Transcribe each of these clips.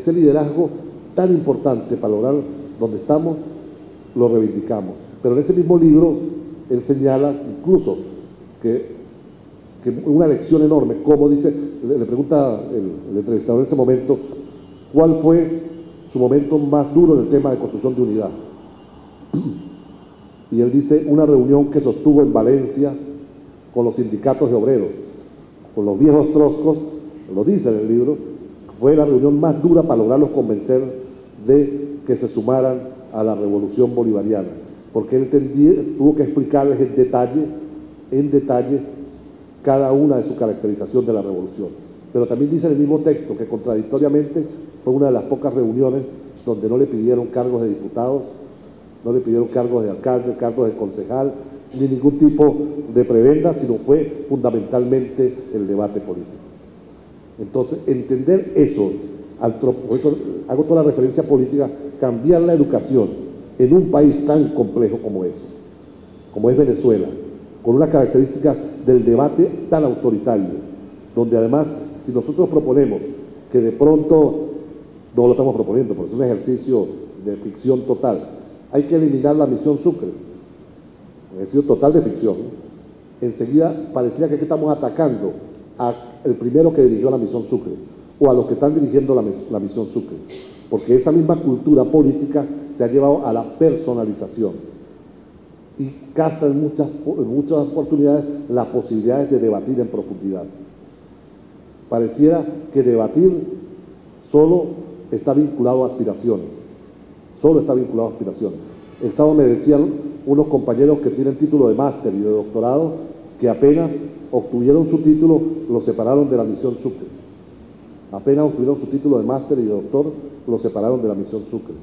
ese liderazgo tan importante para lograr donde estamos, lo reivindicamos. Pero en ese mismo libro, él señala incluso que una lección enorme, como dice, le pregunta el entrevistador en ese momento, ¿cuál fue su momento más duro en el tema de construcción de unidad? Y él dice, una reunión que sostuvo en Valencia con los sindicatos de obreros, con los viejos troscos, lo dice en el libro, fue la reunión más dura para lograrlos convencer de que se sumaran a la revolución bolivariana, porque él tuvo que explicarles en detalle cada una de su caracterización de la revolución. Pero también dice en el mismo texto que contradictoriamente fue una de las pocas reuniones donde no le pidieron cargos de diputados, no le pidieron cargos de alcalde, cargos de concejal, ni ningún tipo de prebenda, sino fue fundamentalmente el debate político. Entonces, entender eso, por eso hago toda la referencia política, cambiar la educación en un país tan complejo como es Venezuela, con unas características del debate tan autoritario, donde además, si nosotros proponemos que de pronto, no lo estamos proponiendo, porque es un ejercicio de ficción total, hay que eliminar la misión Sucre, un ejercicio total de ficción, enseguida pareciera que estamos atacando al primero que dirigió la misión Sucre, o a los que están dirigiendo la misión Sucre, porque esa misma cultura política se ha llevado a la personalización y castra en muchas oportunidades las posibilidades de debatir en profundidad. Pareciera que debatir solo está vinculado a aspiraciones, El sábado me decían unos compañeros que tienen título de máster y de doctorado que apenas obtuvieron su título, lo separaron de la misión Sucre. Apenas obtuvieron su título de máster y de doctor, lo separaron de la misión Sucre.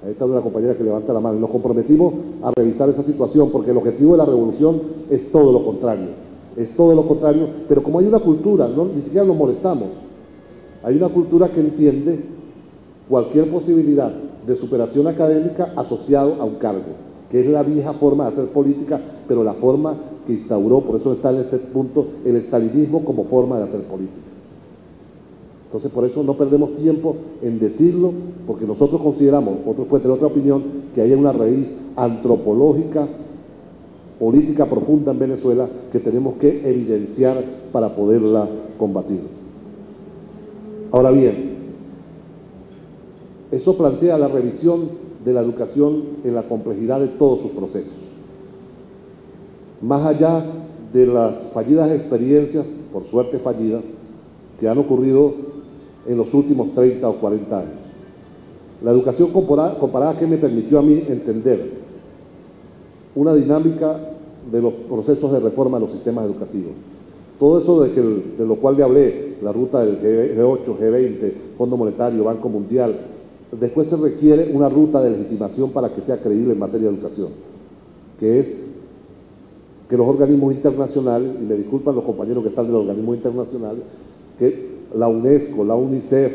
Ahí está una compañera que levanta la mano. Y nos comprometimos a revisar esa situación, porque el objetivo de la revolución es todo lo contrario. Pero como hay una cultura, ni siquiera nos molestamos. Hay una cultura que entiende cualquier posibilidad de superación académica asociado a un cargo, que es la vieja forma de hacer política, pero la forma que instauró, por eso está en este punto, el estalinismo como forma de hacer política. Entonces, por eso no perdemos tiempo en decirlo, porque nosotros consideramos, otros pueden tener otra opinión, que hay una raíz antropológica, política profunda en Venezuela que tenemos que evidenciar para poderla combatir. Ahora bien, eso plantea la revisión de la educación en la complejidad de todos sus procesos. Más allá de las fallidas experiencias, por suerte fallidas, que han ocurrido en los últimos 30 o 40 años. La educación comparada que me permitió a mí entender una dinámica de los procesos de reforma de los sistemas educativos. Todo eso de lo cual le hablé, la ruta del G8, G20, Fondo Monetario, Banco Mundial, después se requiere una ruta de legitimación para que sea creíble en materia de educación, que es que los organismos internacionales, y me disculpan los compañeros que están de los organismos internacionales, que la UNESCO, la UNICEF,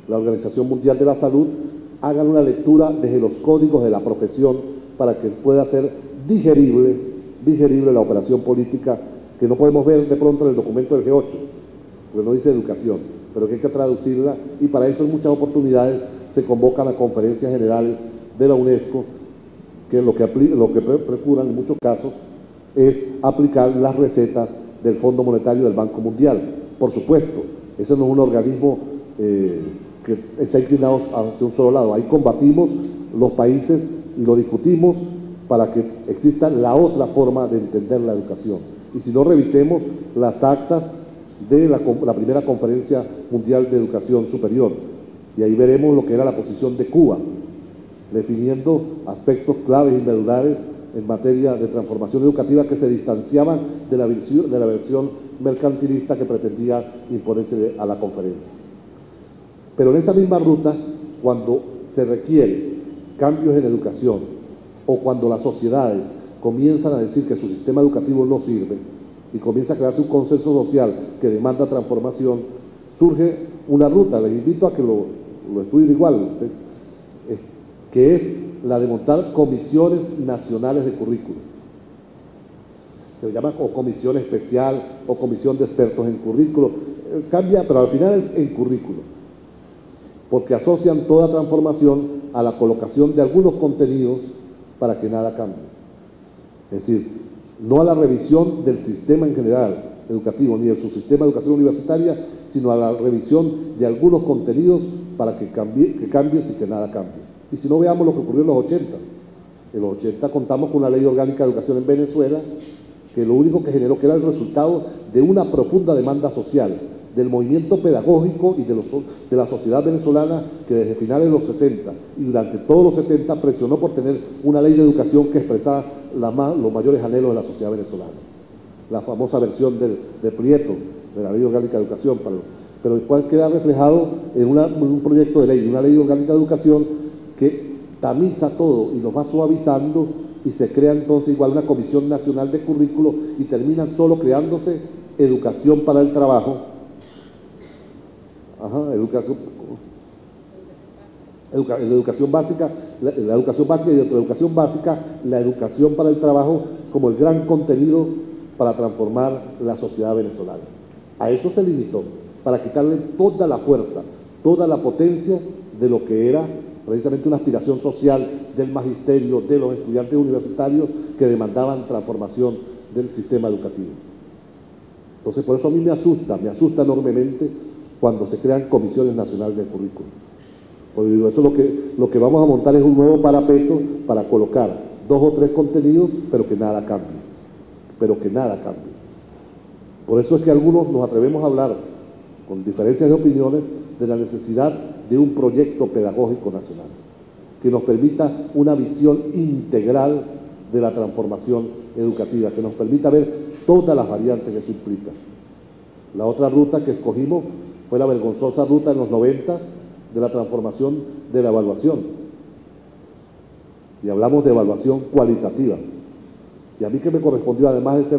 la Organización Mundial de la Salud, hagan una lectura desde los códigos de la profesión para que pueda ser digerible la operación política, que no podemos ver de pronto en el documento del G8, porque no dice educación, pero que hay que traducirla, y para eso en muchas oportunidades se convocan a conferencias generales de la UNESCO, que lo que procuran en muchos casos es aplicar las recetas del Fondo Monetario del Banco Mundial. Por supuesto, ese no es un organismo que está inclinado hacia un solo lado. Ahí combatimos los países y lo discutimos para que exista la otra forma de entender la educación. Y si no, revisemos las actas de la primera Conferencia Mundial de Educación Superior, y ahí veremos lo que era la posición de Cuba, definiendo aspectos claves y medulares en materia de transformación educativa que se distanciaban de la versión mercantilista que pretendía imponerse a la conferencia. Pero en esa misma ruta, cuando se requiere cambios en educación o cuando las sociedades comienzan a decir que su sistema educativo no sirve y comienza a crearse un consenso social que demanda transformación, surge una ruta, les invito a que lo estudien igual, que es la de montar comisiones nacionales de currículo. Se llama o comisión especial o comisión de expertos en currículo, cambia, pero al final es en currículo. porque asocian toda transformación a la colocación de algunos contenidos para que nada cambie. Es decir, no a la revisión del sistema en general educativo, ni de su sistema de educación universitaria, sino a la revisión de algunos contenidos para que cambie sin que nada cambie. Y si no, veamos lo que ocurrió en los 80. En los 80 contamos con una ley orgánica de educación en Venezuela, que lo único que generó, que era el resultado de una profunda demanda social, del movimiento pedagógico y de la sociedad venezolana, que desde finales de los 60 y durante todos los 70 presionó por tener una ley de educación que expresara los mayores anhelos de la sociedad venezolana. La famosa versión de Prieto, de la ley orgánica de educación, pero después queda reflejado en un proyecto de ley, una ley orgánica de educación que tamiza todo y nos va suavizando, y se crea entonces igual una comisión nacional de currículo y termina solo creándose educación para el trabajo. Educación básica, la educación básica, y dentro de la educación básica, la educación para el trabajo como el gran contenido para transformar la sociedad venezolana. A eso se limitó, para quitarle toda la fuerza, toda la potencia de lo que era precisamente una aspiración social del magisterio, de los estudiantes universitarios que demandaban transformación del sistema educativo. Entonces, por eso a mí me asusta enormemente cuando se crean comisiones nacionales de currículum. Porque digo, eso lo que vamos a montar es un nuevo parapeto para colocar 2 o 3 contenidos, pero que nada cambie. Por eso es que algunos nos atrevemos a hablar, con diferencias de opiniones, de la necesidad de un proyecto pedagógico nacional que nos permita una visión integral de la transformación educativa, que nos permita ver todas las variantes que eso implica. La otra ruta que escogimos fue la vergonzosa ruta en los 90 de la transformación de la evaluación. Y hablamos de evaluación cualitativa. Y a mí, que me correspondió, además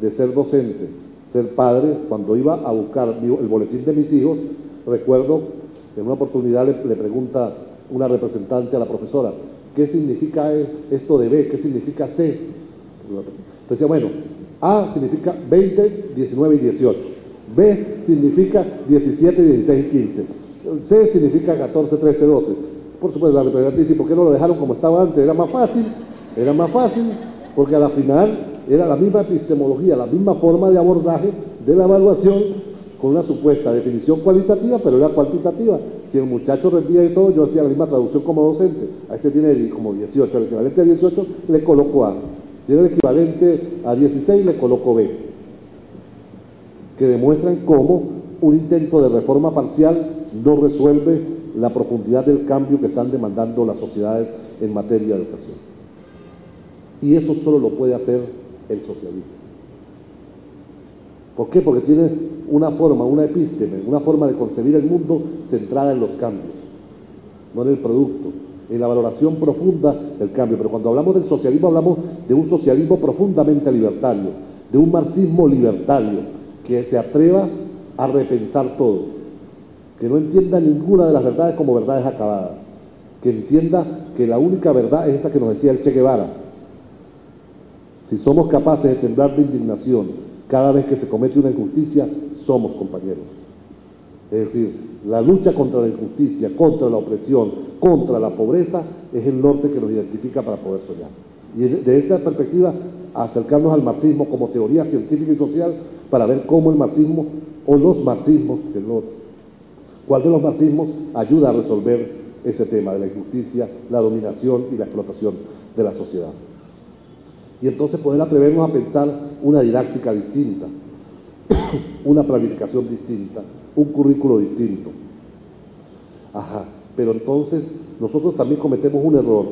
de ser docente, ser padre, cuando iba a buscar el boletín de mis hijos, recuerdo que en una oportunidad le pregunta una representante a la profesora, ¿qué significa esto de B? ¿Qué significa C? Entonces decía, bueno, A significa 20, 19 y 18. B significa 17, 16 y 15. C significa 14, 13, 12. Por supuesto, la representante dice, ¿por qué no lo dejaron como estaba antes? Era más fácil, porque a la final era la misma epistemología, la misma forma de abordaje de la evaluación, con una supuesta definición cualitativa, pero era cuantitativa. Si el muchacho rendía y todo, yo hacía la misma traducción como docente. A este tiene como 18, el equivalente a 18 le coloco A. Tiene el equivalente a 16, le coloco B. Que demuestran cómo un intento de reforma parcial no resuelve la profundidad del cambio que están demandando las sociedades en materia de educación. Y eso solo lo puede hacer el socialismo. ¿Por qué? Porque tiene una forma, una epísteme, una forma de concebir el mundo centrada en los cambios, no en el producto, en la valoración profunda del cambio. Pero cuando hablamos del socialismo, hablamos de un socialismo profundamente libertario, de un marxismo libertario, que se atreva a repensar todo, que no entienda ninguna de las verdades como verdades acabadas, que entienda que la única verdad es esa que nos decía el Che Guevara. Si somos capaces de temblar de indignación cada vez que se comete una injusticia, somos compañeros. Es decir, la lucha contra la injusticia, contra la opresión, contra la pobreza, es el norte que nos identifica para poder soñar. Y de esa perspectiva, acercarnos al marxismo como teoría científica y social, para ver cómo el marxismo, o los marxismos, cuál de los marxismos ayuda a resolver ese tema de la injusticia, la dominación y la explotación de la sociedad. Y entonces poder atrevernos a pensar una didáctica distinta, una planificación distinta, un currículo distinto. Pero entonces nosotros también cometemos un error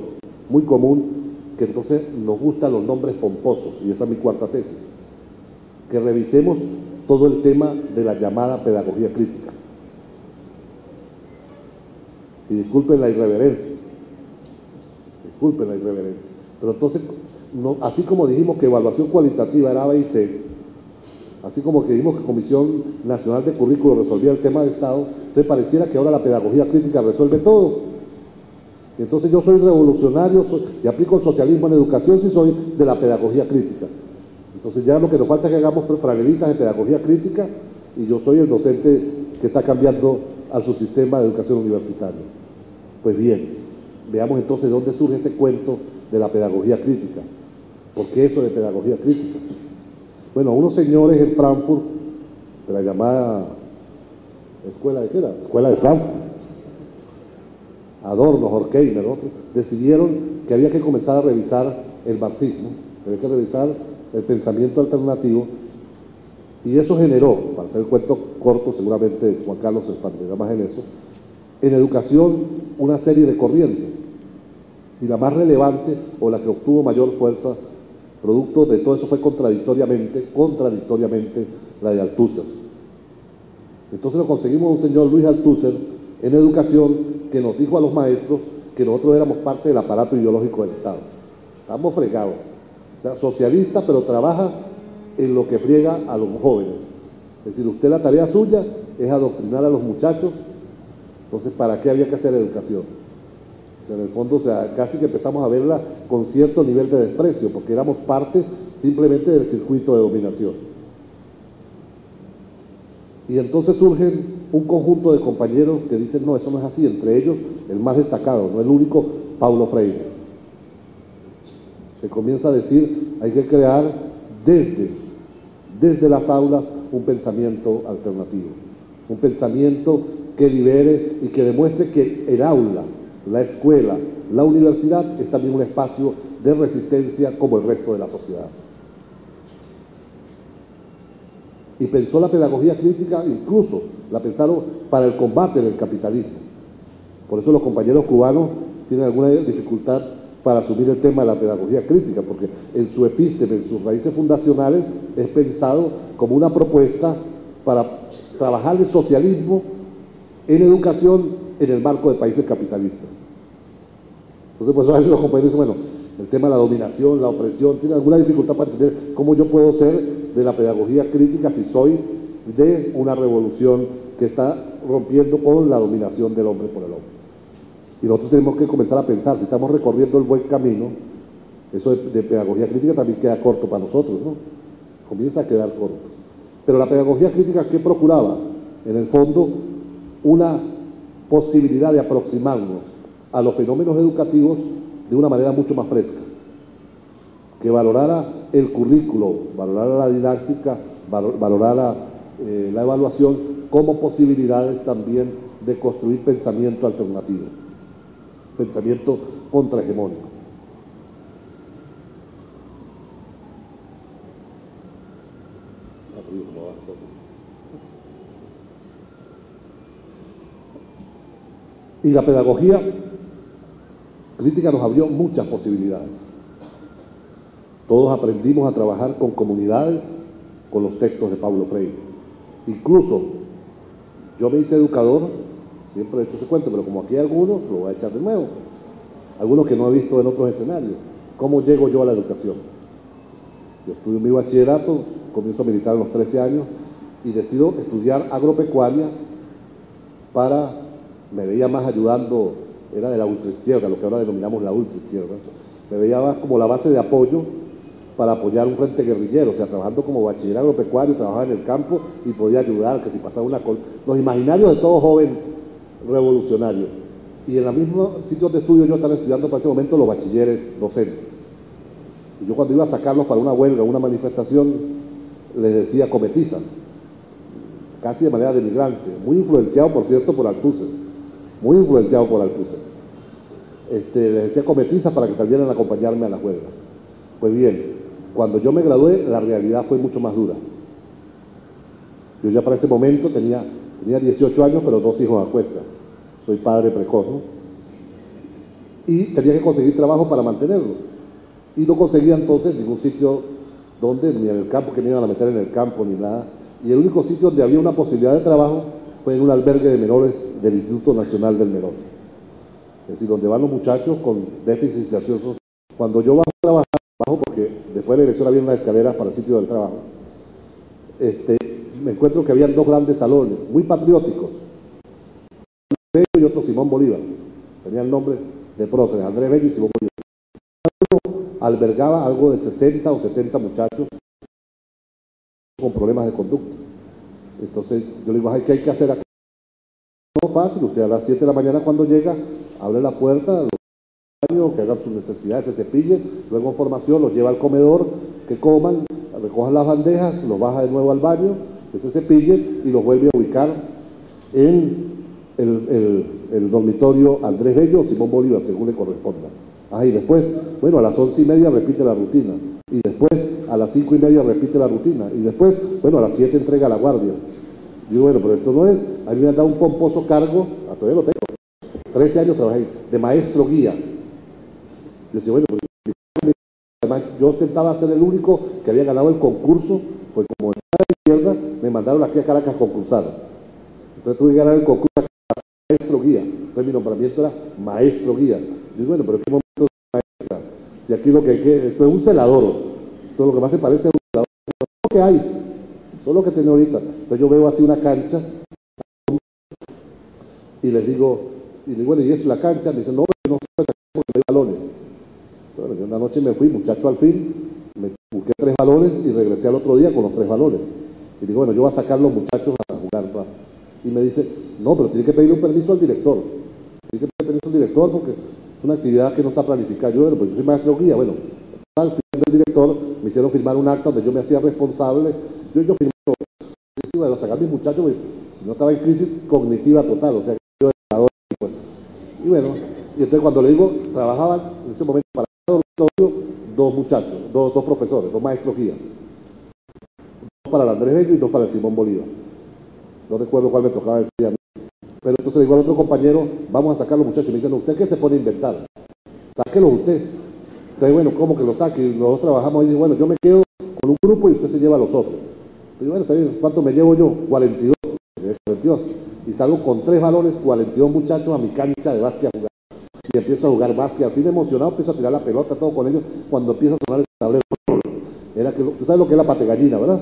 muy común, que entonces nos gustan los nombres pomposos, y esa es mi cuarta tesis, que revisemos todo el tema de la llamada pedagogía crítica. Y disculpen la irreverencia, pero entonces, no, así como dijimos que evaluación cualitativa era A, B y C, así como que dijimos que Comisión Nacional de Currículo resolvía el tema de Estado, entonces pareciera que ahora la pedagogía crítica resuelve todo. Y entonces yo soy revolucionario y aplico el socialismo en educación si soy de la pedagogía crítica. Entonces ya lo que nos falta es que hagamos franelitas de pedagogía crítica, y yo soy el docente que está cambiando al subsistema de educación universitaria. Pues bien, veamos entonces de dónde surge ese cuento de la pedagogía crítica. ¿Por qué eso de pedagogía crítica? Bueno, unos señores en Frankfurt, de la llamada escuela de qué era, escuela de Frankfurt, Adorno, Horkheimer, otros, decidieron que había que comenzar a revisar el marxismo, había que revisar el pensamiento alternativo, y eso generó, para hacer el cuento corto, seguramente Juan Carlos se expandirá más en eso, en educación una serie de corrientes, y la más relevante, o la que obtuvo mayor fuerza, producto de todo eso fue contradictoriamente la de Althusser. Entonces lo conseguimos un señor Luis Althusser en educación que nos dijo a los maestros que nosotros éramos parte del aparato ideológico del Estado. Estamos fregados. O sea, socialista, pero trabaja en lo que friega a los jóvenes. Es decir, usted la tarea suya es adoctrinar a los muchachos, entonces ¿para qué había que hacer educación? O sea, en el fondo, o sea, casi que empezamos a verla con cierto nivel de desprecio, porque éramos parte simplemente del circuito de dominación. Y entonces surgen un conjunto de compañeros que dicen, no, eso no es así, entre ellos el más destacado, no el único, Paulo Freire, que comienza a decir, hay que crear desde las aulas un pensamiento alternativo, un pensamiento que libere y que demuestre que el aula, la escuela, la universidad es también un espacio de resistencia como el resto de la sociedad. Y pensó la pedagogía crítica, incluso la pensaron para el combate del capitalismo. Por eso los compañeros cubanos tienen alguna dificultad para asumir el tema de la pedagogía crítica, porque en su epísteme, en sus raíces fundacionales, es pensado como una propuesta para trabajar el socialismo en educación en el marco de países capitalistas. Entonces, por eso a veces los compañeros dicen, bueno, el tema de la dominación, la opresión, tiene alguna dificultad para entender cómo yo puedo ser de la pedagogía crítica si soy de una revolución que está rompiendo con la dominación del hombre por el hombre. Y nosotros tenemos que comenzar a pensar, si estamos recorriendo el buen camino, eso de pedagogía crítica también queda corto para nosotros, ¿no? Comienza a quedar corto. Pero la pedagogía crítica, ¿qué procuraba? En el fondo, una posibilidad de aproximarnos a los fenómenos educativos de una manera mucho más fresca, que valorara el currículo, valorara la didáctica, valorara la evaluación como posibilidades también de construir pensamiento alternativo, pensamiento contrahegemónico. Y la pedagogía crítica nos abrió muchas posibilidades. Todos aprendimos a trabajar con comunidades, con los textos de Paulo Freire. Incluso, yo me hice educador, siempre he hecho ese cuento, pero como aquí hay algunos, lo voy a echar de nuevo. Algunos que no he visto en otros escenarios. ¿Cómo llego yo a la educación? Yo estudio mi bachillerato, comienzo a militar a los 13 años y decido estudiar agropecuaria me veía más ayudando, era de la ultraizquierda, lo que ahora denominamos la ultraizquierda, me veía más como la base de apoyo para apoyar un frente guerrillero, o sea, trabajando como bachiller agropecuario, trabajaba en el campo y podía ayudar, que si pasaba los imaginarios de todo joven revolucionario. Y en el mismo sitio de estudio yo estaba estudiando para ese momento los bachilleres docentes. Y yo cuando iba a sacarlos para una huelga, una manifestación, les decía cometizas, casi de manera denigrante, muy influenciado, por cierto, por Althusser, muy influenciado por Althusser. Les decía cometizas para que salieran a acompañarme a la huelga. Pues bien, cuando yo me gradué, la realidad fue mucho más dura. Yo ya para ese momento tenía 18 años, pero 2 hijos a cuestas. Soy padre precoz, ¿no? Y tenía que conseguir trabajo para mantenerlo. Y no conseguía entonces ningún sitio donde, ni en el campo, que me iban a meter en el campo, ni nada. Y el único sitio donde había una posibilidad de trabajo fue en un albergue de menores del Instituto Nacional del Menor. Es decir, donde van los muchachos con déficit de acción social. Cuando yo bajo a trabajar, porque después de la elección había unas escaleras para el sitio del trabajo, me encuentro que habían 2 grandes salones, muy patrióticos, Andrés Bello y otro Simón Bolívar, tenían el nombre de próceres, Andrés Bello y Simón Bolívar. Albergaba algo de 60 o 70 muchachos con problemas de conducta. Entonces yo le digo, ¿qué hay que hacer aquí? No, fácil, usted a las 7 de la mañana cuando llega, abre la puerta, que hagan sus necesidades, se cepille, luego en formación los lleva al comedor, que coman, recojan las bandejas, los baja de nuevo al baño, que se cepille y los vuelve a ubicar en el dormitorio Andrés Bello o Simón Bolívar, según le corresponda. Y después, bueno, a las 11:30 repite la rutina, y después a las 5:30 repite la rutina, y después, bueno, a las 7 entrega la guardia. Digo, bueno, pero esto no es, a mí me han dado un pomposo cargo, todavía lo tengo, 13 años trabajé, de maestro guía. Yo decía, bueno, además yo ostentaba ser el único que había ganado el concurso, pues como estaba de izquierda, me mandaron aquí a Caracas a concursar. Entonces tuve que ganar el concurso de maestro guía. Entonces mi nombramiento era maestro guía. Yo digo, bueno, pero ¿en qué momento es maestra? Si aquí lo que hay que, esto es un celador, todo lo que más se parece a un celador, eso es lo que hay, eso es lo que tiene ahorita. Entonces yo veo así una cancha y les digo, bueno, ¿y es la cancha? Me dicen, no, no se porque no hay balones. Bueno, yo una noche me fui, muchacho, al fin, me busqué 3 balones y regresé al otro día con los 3 balones. Y digo, bueno, yo voy a sacar a los muchachos a jugar, ¿va? Y me dice, no, pero tiene que pedirle un permiso al director. Tiene que pedirle permiso al director porque es una actividad que no está planificada. Yo, bueno, pues yo soy maestro guía. Bueno, al final del director me hicieron firmar un acta donde yo me hacía responsable. Yo firmé todo. Y bueno, sacar a mis muchachos, pues, si no estaba en crisis cognitiva total, o sea, yo era pues. Y bueno, y entonces cuando le digo, trabajaban en ese momento para cada dormitorio 2 muchachos, 2 profesores, 2 maestros guías. 2 para el Andrés Bello y 2 para el Simón Bolívar. No recuerdo cuál me tocaba decir a mí. Pero entonces le digo al otro compañero, vamos a sacar a los muchachos. Y me dicen, ¿usted qué se pone a inventar? Sáquelo usted. Entonces, bueno, ¿cómo que lo saque? Y los dos trabajamos y digo, bueno, yo me quedo con un grupo y usted se lleva a los otros. Y bueno, está bien, ¿cuánto me llevo yo? 42. Y salgo con 3 balones, 42 muchachos a mi cancha de básquet a jugar. Y empiezo a jugar básquet. Al fin emocionado, empiezo a tirar la pelota, todo con ellos. Cuando empieza a sonar el tablero, era que, tú sabes lo que es la pategallina, ¿verdad?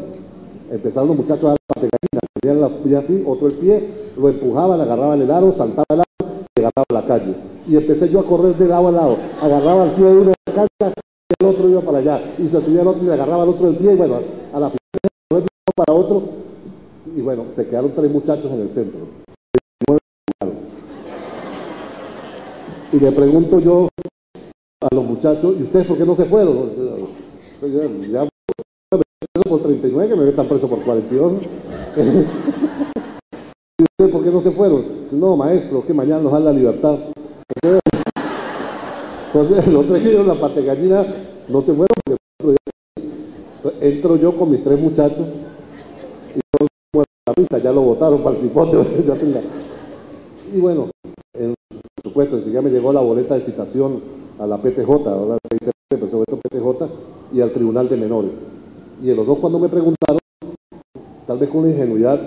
Empezaron los muchachos a dar pategallina. Tenían la pie así, otro el pie, lo empujaban, agarraban el aro, saltaba el aro y agarraba la calle. Y empecé yo a correr de lado a lado. Agarraba el pie de uno de la cancha y el otro iba para allá. Y se subía el otro y le agarraba el otro el pie. Y bueno, a la primera para otro. Y bueno, se quedaron 3 muchachos en el centro. Y le pregunto yo a los muchachos, ¿y ustedes por qué no se fueron? Ya por 39, que me metan preso por 42. ¿Y ustedes por qué no se fueron? No, maestro, que mañana nos dan la libertad. Entonces, los 3 que dieron la pategallina no se fueron. Entonces, entro yo con mis 3 muchachos y todos como la risa, ya lo botaron para el cipote. Y bueno, por supuesto, enseguida me llegó la boleta de citación a la PTJ, ahora se dice PTJ, y al Tribunal de Menores. Y en los dos cuando me preguntaron, tal vez con una ingenuidad,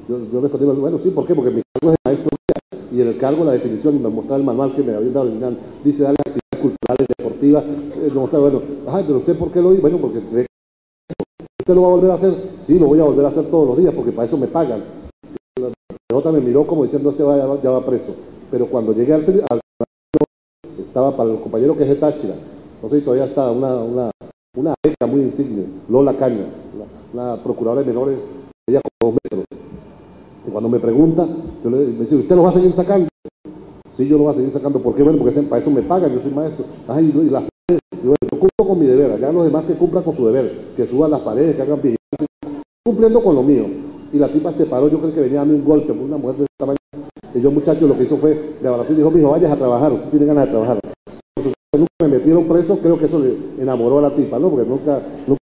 yo respondí, bueno, sí, ¿por qué? Porque mi cargo es de maestro guía, y en el cargo la definición, y me mostraba el manual que me habían dado original, dice, dale actividades culturales, deportivas, me mostraba, bueno, pero ¿usted por qué lo hizo? Bueno, porque ¿usted lo va a volver a hacer? Sí, lo voy a volver a hacer todos los días, porque para eso me pagan. La PTJ me miró como diciendo, ya va preso. Pero cuando llegué al estaba para el compañero que es de Táchira, no sé si todavía está, una beca muy insigne, Lola Cañas, la procuradora de menores, ella con 2 metros. Y cuando me pregunta, yo me dice, ¿usted lo va a seguir sacando? Sí, yo lo voy a seguir sacando. ¿Por qué? Bueno, porque para eso me pagan, yo soy maestro. Y las paredes, yo cumplo con mi deber, allá los demás que cumplan con su deber, que suban las paredes, que hagan vigilancia, cumpliendo con lo mío. Y la tipa se paró, yo creo que venía a darme un golpe, una mujer de ese tamaño. Y yo, muchacho, lo que hizo fue, me abrazó y dijo, mijo, vayas a trabajar, usted tiene ganas de trabajar. Nunca me metieron preso, creo que eso le enamoró a la tipa, ¿no? Porque nunca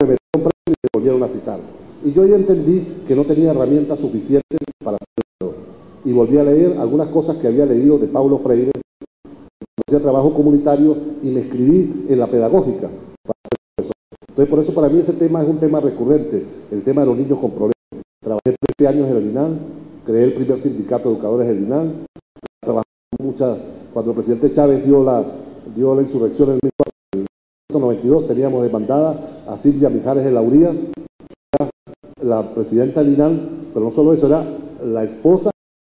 me metieron preso y me volvieron a citar. Y yo ya entendí que no tenía herramientas suficientes para hacerlo. Y volví a leer algunas cosas que había leído de Paulo Freire, hacía trabajo comunitario, y me escribí en la pedagógica para ser profesor. Entonces, por eso para mí ese tema es un tema recurrente, el tema de los niños con problemas. Trabajé 13 años en el INAL, creé el primer sindicato de educadores del INAL, trabajé cuando el presidente Chávez dio la insurrección en 1992, teníamos demandada a Silvia Mijares de Lauría, la presidenta del INAL, pero no solo eso, era la esposa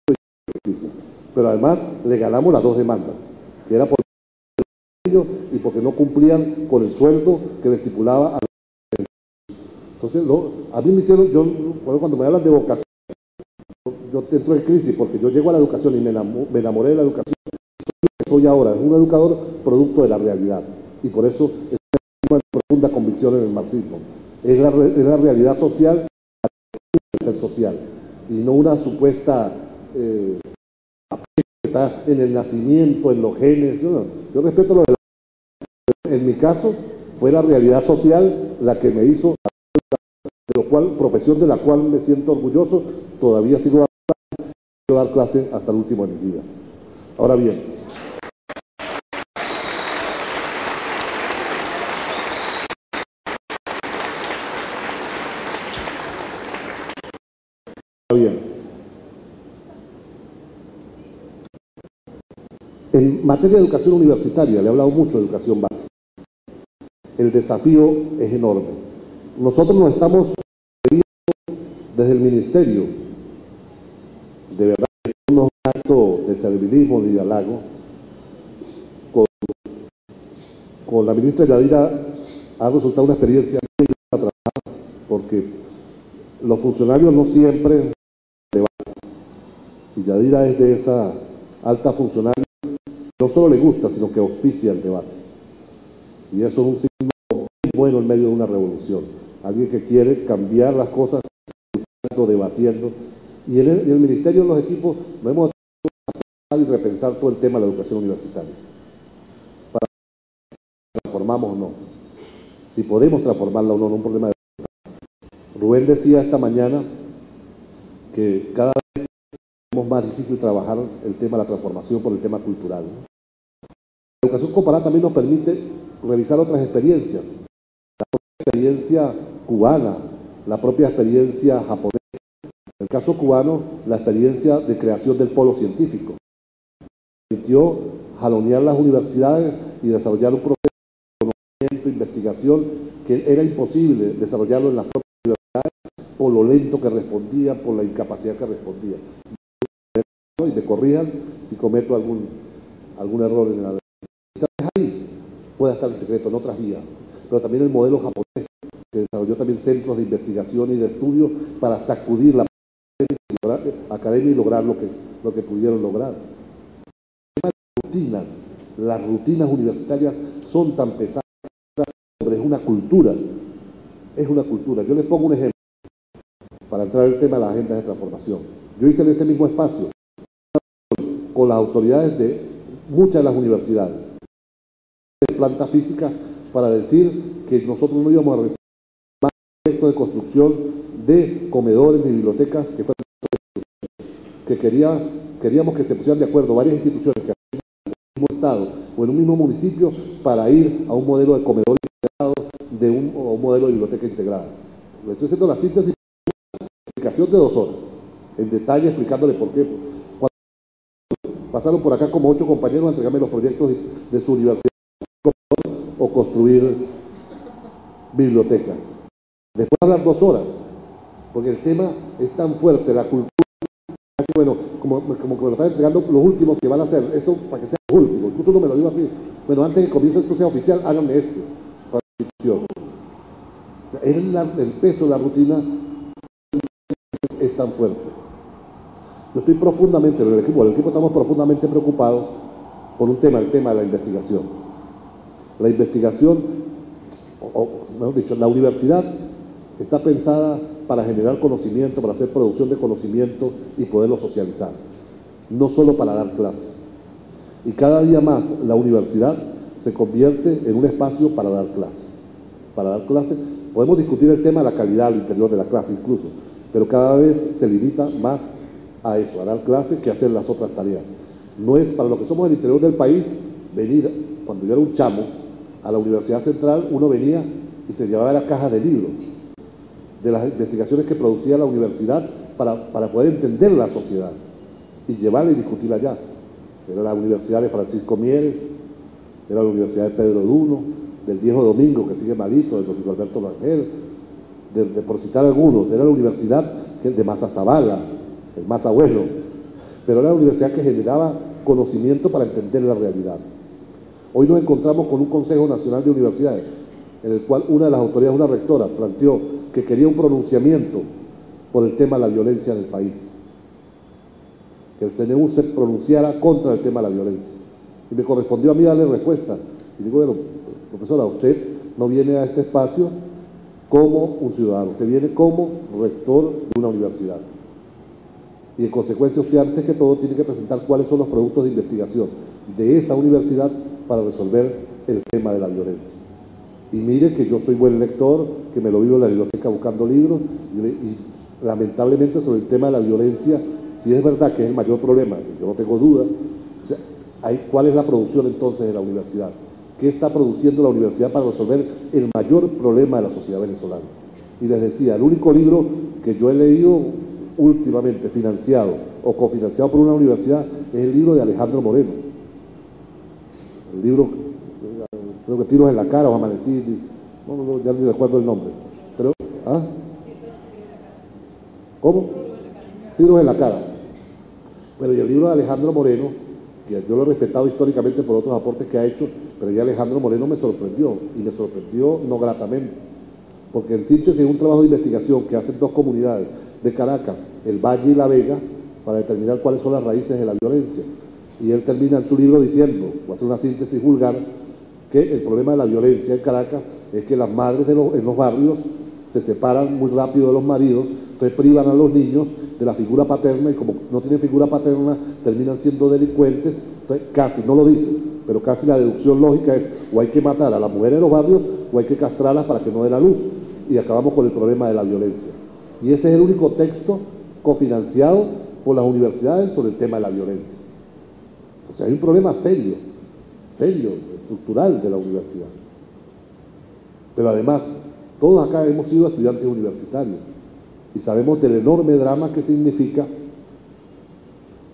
de justicia. Pero además le ganamos las 2 demandas, que era por ellos y porque no cumplían con el sueldo que le estipulaba a los. Entonces, a mí me hicieron, cuando me hablan de vocación, yo entro en crisis porque yo llego a la educación y me enamoré de la educación. Soy ahora un educador producto de la realidad. Y por eso es una profunda convicción en el marxismo. Es la realidad social, el ser social. Y no una supuesta que está en el nacimiento, en los genes. No. Yo respeto lo de en mi caso, fue la realidad social la que me hizo, de lo cual, profesión de la cual me siento orgulloso, todavía sigo dar clase hasta el último de mis días. Ahora bien, en materia de educación universitaria, le he hablado mucho de educación básica. El desafío es enorme. Nosotros nos estamos desde el ministerio, de verdad, un acto de servilismo, de diálogo, con la ministra Yadira ha resultado una experiencia muy grata, porque los funcionarios no siempre debaten. Y Yadira es de esa alta funcionaria que no solo le gusta, sino que auspicia el debate. Y eso es un signo muy bueno en medio de una revolución. Alguien que quiere cambiar las cosas, debatiendo. Y en el ministerio, en los equipos, nos hemos tratado de repensar todo el tema de la educación universitaria. Para si transformamos o no. Si podemos transformarla o no, no es un problema de... Rubén decía esta mañana que cada vez es más difícil trabajar el tema de la transformación por el tema cultural. La educación comparada también nos permite revisar otras experiencias. La propia experiencia cubana, la propia experiencia japonesa. En el caso cubano, la experiencia de creación del polo científico. Permitió jalonear las universidades y desarrollar un proceso de conocimiento e investigación que era imposible desarrollarlo en las propias universidades por lo lento que respondía, por la incapacidad que respondía. Y me corrijan si cometo algún error en la... Ahí puede estar el secreto, en otras vías. Pero también el modelo japonés, que desarrolló también centros de investigación y de estudio para sacudir la academia y lograr lo que pudieron lograr. Las rutinas universitarias son tan pesadas, pero es una cultura. Es una cultura. Yo les pongo un ejemplo para entrar en el tema de las agendas de transformación. Yo hice en este mismo espacio con las autoridades de muchas de las universidades de planta física para decir que nosotros no íbamos a recibir más proyectos de construcción de comedores ni bibliotecas que queríamos que se pusieran de acuerdo varias instituciones que en el mismo estado o en un mismo municipio para ir a un modelo de comedor integrado o un modelo de biblioteca integrada. Le estoy haciendo la síntesis, una explicación de 2 horas, en detalle explicándole por qué. Cuando pasaron por acá como 8 compañeros a entregarme los proyectos de su universidad o construir bibliotecas. Después de hablar 2 horas, porque el tema es tan fuerte, la cultura. Bueno, como que me lo están entregando los últimos que van a hacer, esto para que sea los últimos, incluso uno me lo dijo así, bueno, antes de que comience esto sea oficial, háganme esto, para la institución. O sea, el peso de la rutina es tan fuerte. Yo estoy profundamente, el equipo estamos profundamente preocupados por un tema, el tema de la investigación. La investigación, o mejor dicho, la universidad está pensada para generar conocimiento, para hacer producción de conocimiento y poderlo socializar, no solo para dar clases. Y cada día más la universidad se convierte en un espacio para dar clases. Para dar clases, podemos discutir el tema de la calidad al interior de la clase incluso, pero cada vez se limita más a eso, a dar clases que a hacer las otras tareas. No es para los que somos del interior del país, venir, cuando yo era un chamo, a la Universidad Central, uno venía y se llevaba la caja de libros de las investigaciones que producía la universidad para poder entender la sociedad y llevarla y discutirla allá. Era la Universidad de Francisco Mieres, era la Universidad de Pedro Duno, del Viejo Domingo, que sigue malito, de Domingo Alberto Rangel, por citar algunos. Era la Universidad de Maza Zavala, el más abuelo, pero era la universidad que generaba conocimiento para entender la realidad. Hoy nos encontramos con un Consejo Nacional de Universidades, en el cual una de las autoridades, una rectora, planteó que quería un pronunciamiento por el tema de la violencia en el país. que el CNU se pronunciara contra el tema de la violencia. Y me correspondió a mí darle respuesta. Y digo, bueno, profesora, usted no viene a este espacio como un ciudadano, usted viene como rector de una universidad. Y en consecuencia usted antes que todo tiene que presentar cuáles son los productos de investigación de esa universidad para resolver el tema de la violencia. Y mire que yo soy buen lector, que me lo vivo en la biblioteca buscando libros, y lamentablemente sobre el tema de la violencia, si es verdad que es el mayor problema, yo no tengo duda, o sea, ¿cuál es la producción entonces de la universidad? ¿Qué está produciendo la universidad para resolver el mayor problema de la sociedad venezolana? Y les decía, el único libro que yo he leído últimamente financiado o cofinanciado por una universidad es el libro de Alejandro Moreno. El libro, creo que Tiros en la cara o Amanecí, no, ya ni recuerdo el nombre. Pero, ¿ah? ¿Cómo? Tiros en la cara. Bueno, y el libro de Alejandro Moreno, que yo lo he respetado históricamente por otros aportes que ha hecho, pero ya Alejandro Moreno me sorprendió, y me sorprendió no gratamente, porque en síntesis es un trabajo de investigación que hacen dos comunidades de Caracas, el Valle y la Vega, para determinar cuáles son las raíces de la violencia. Y él termina en su libro diciendo, o hace una síntesis vulgar, que el problema de la violencia en Caracas es que las madres en los barrios se separan muy rápido de los maridos, entonces privan a los niños de la figura paterna, y como no tienen figura paterna terminan siendo delincuentes. Entonces casi, no lo dice, pero casi la deducción lógica es o hay que matar a las mujeres de los barrios o hay que castrarlas para que no den a luz, y acabamos con el problema de la violencia. Y ese es el único texto cofinanciado por las universidades sobre el tema de la violencia. O sea, hay un problema serio, estructural de la universidad. Pero además, todos acá hemos sido estudiantes universitarios y sabemos del enorme drama que significa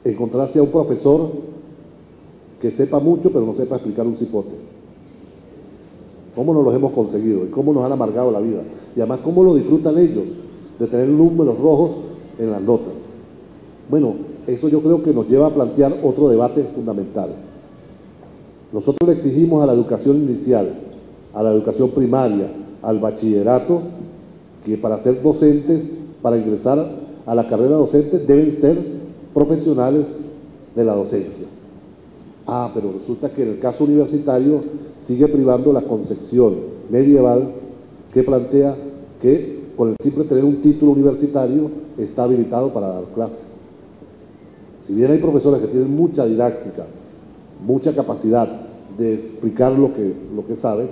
encontrarse a un profesor que sepa mucho pero no sepa explicar un cipote. ¿Cómo nos los hemos conseguido? Y cómo nos han amargado la vida. Y además, cómo lo disfrutan ellos de tener números rojos en las notas. Bueno, eso yo creo que nos lleva a plantear otro debate fundamental. Nosotros le exigimos a la educación inicial, a la educación primaria, al bachillerato, que para ser docentes, para ingresar a la carrera docente, deben ser profesionales de la docencia. Ah, pero resulta que en el caso universitario sigue privando la concepción medieval que plantea que con el simple tener un título universitario está habilitado para dar clases. Si bien hay profesores que tienen mucha didáctica, mucha capacidad de explicar lo que saben,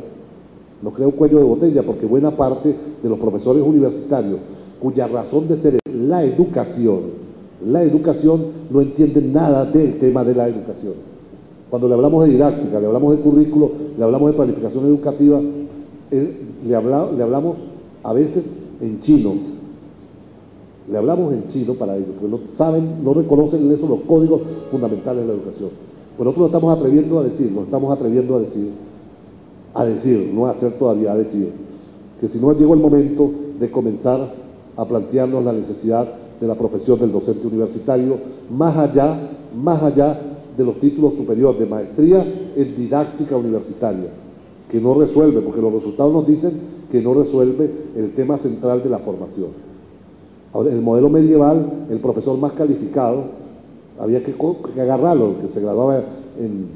nos crea un cuello de botella, porque buena parte de los profesores universitarios, cuya razón de ser es la educación, no entienden nada del tema de la educación. Cuando le hablamos de didáctica, le hablamos de currículo, le hablamos de planificación educativa, le hablamos a veces en chino. Le hablamos en chino para ellos, porque no saben, no reconocen eso, los códigos fundamentales de la educación. Pero nosotros nos estamos atreviendo a decir, no a hacer todavía, a decir, que si no llegó el momento de comenzar a plantearnos la necesidad de la profesión del docente universitario, más allá de los títulos superiores de maestría en didáctica universitaria, que no resuelve, porque los resultados nos dicen que no resuelve el tema central de la formación. Ahora, en el modelo medieval, el profesor más calificado había que agarrarlo, el que se graduaba en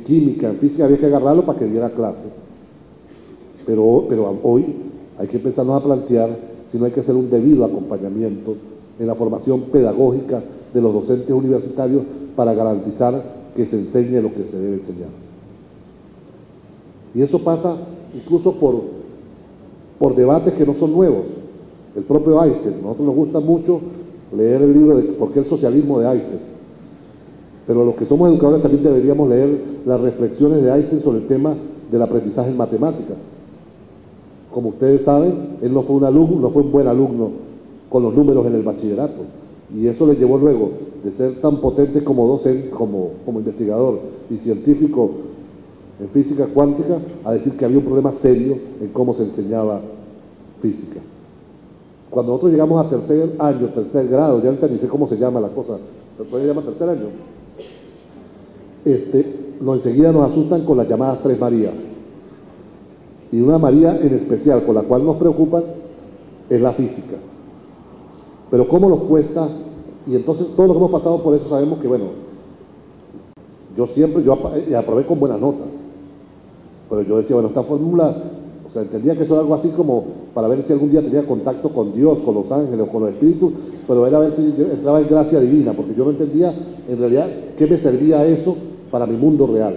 química, en física, había que agarrarlo para que diera clase. Pero hoy hay que empezarnos a plantear si no hay que hacer un debido acompañamiento en la formación pedagógica de los docentes universitarios para garantizar que se enseñe lo que se debe enseñar. Y eso pasa incluso por debates que no son nuevos. El propio Einstein, a nosotros nos gusta mucho leer el libro de ¿Por qué el socialismo? De Einstein, pero los que somos educadores también deberíamos leer las reflexiones de Einstein sobre el tema del aprendizaje en matemáticas. Como ustedes saben, él no fue un buen alumno con los números en el bachillerato, y eso le llevó luego de ser tan potente como docente, como investigador y científico en física cuántica, a decir que había un problema serio en cómo se enseñaba física. Cuando nosotros llegamos a tercer grado, ya ahorita ni sé cómo se llama la cosa, pero se llama tercer año, enseguida nos asustan con las llamadas 3 Marías. Y una María en especial, con la cual nos preocupan, es la física. Pero ¿cómo nos cuesta Y entonces todos los que hemos pasado por eso sabemos que, bueno, yo aprobé con buenas notas, pero yo decía, bueno, esta fórmula, o sea, entendía que eso era algo así como para ver si algún día tenía contacto con Dios, con los ángeles o con los espíritus, pero era a ver si entraba en gracia divina, porque yo no entendía en realidad qué me servía eso para mi mundo real.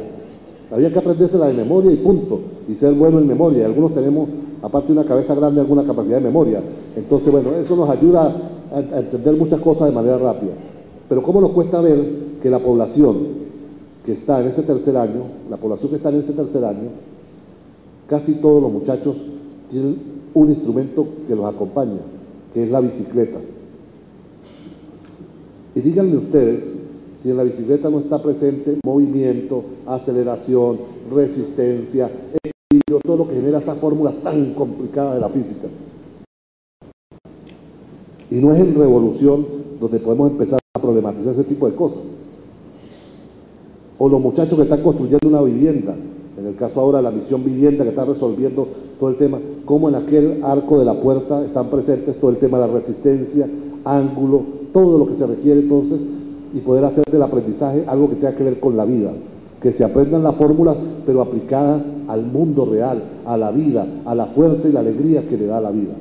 Había que aprendérsela de memoria y punto, y ser bueno en memoria. Y algunos tenemos, aparte de una cabeza grande, alguna capacidad de memoria. Entonces, bueno, eso nos ayuda a entender muchas cosas de manera rápida. Pero ¿cómo nos cuesta ver que la población que está en ese tercer año, casi todos los muchachos tienen un instrumento que los acompaña, que es la bicicleta? Y díganme ustedes, si en la bicicleta no está presente movimiento, aceleración, resistencia, equilibrio, todo lo que genera esa fórmula tan complicada de la física. Y no es en revolución donde podemos empezar a problematizar ese tipo de cosas. O los muchachos que están construyendo una vivienda, en el caso ahora de la misión vivienda que está resolviendo todo el tema, como en aquel arco de la puerta están presentes todo el tema de la resistencia, ángulo, todo lo que se requiere entonces, y poder hacer del aprendizaje algo que tenga que ver con la vida, que se aprendan las fórmulas pero aplicadas al mundo real, a la vida, a la fuerza y la alegría que le da la vida.